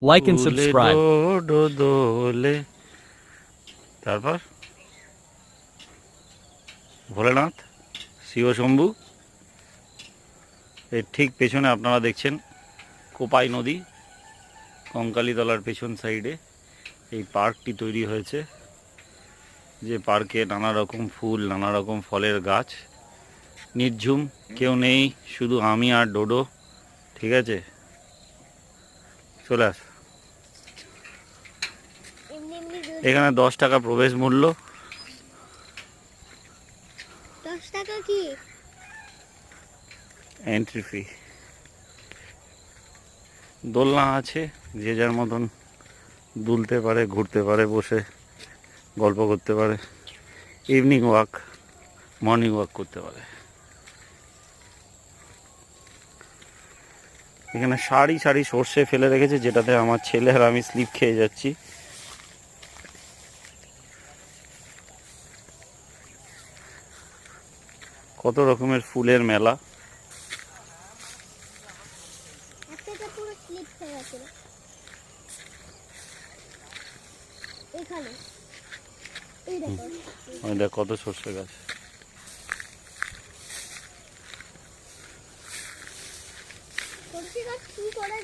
Like and ফুলে subscribe. Dodo দোলে। তারপর ভোলেনাথ, শিব শম্ভু। এর ঠিক পেছনে আপনারা দেখছেন কোপাই নদী। কঙ্কালীতলার পেছন সাইডে এই পার্কটি তৈরি হয়েছে, যে পার্কে নানা রকম ফুল, নানা রকম ফলের গাছ। নির্ঝুম, কেউ নেই, শুধু আমি আর ডোডো। ঠিক আছে, চলে আস। এখানে 10 টাকা প্রবেশ মূল্য। 10 টাকা কি? Entry fee. দোলনা আছে, যে যার মতন দুলতে পারে, ঘুরতে পারে, বসে গল্প করতে পারে, ইভিনিং ওয়াক, মর্নিং ওয়াক করতে পারে। এখানে সারি সারি সর্ষে ফেলে রেখেছে, যেটাতে আমার ছেলে আর আমি স্লিপ খেয়ে যাচ্ছি। কত রকমের ফুলের মেলা। একটা পুরো স্লিপ হয়ে গেছে এখানে। এই দেখো, ওই দেখ কত সর্ষে গাছ। সরষে গাছ কি করে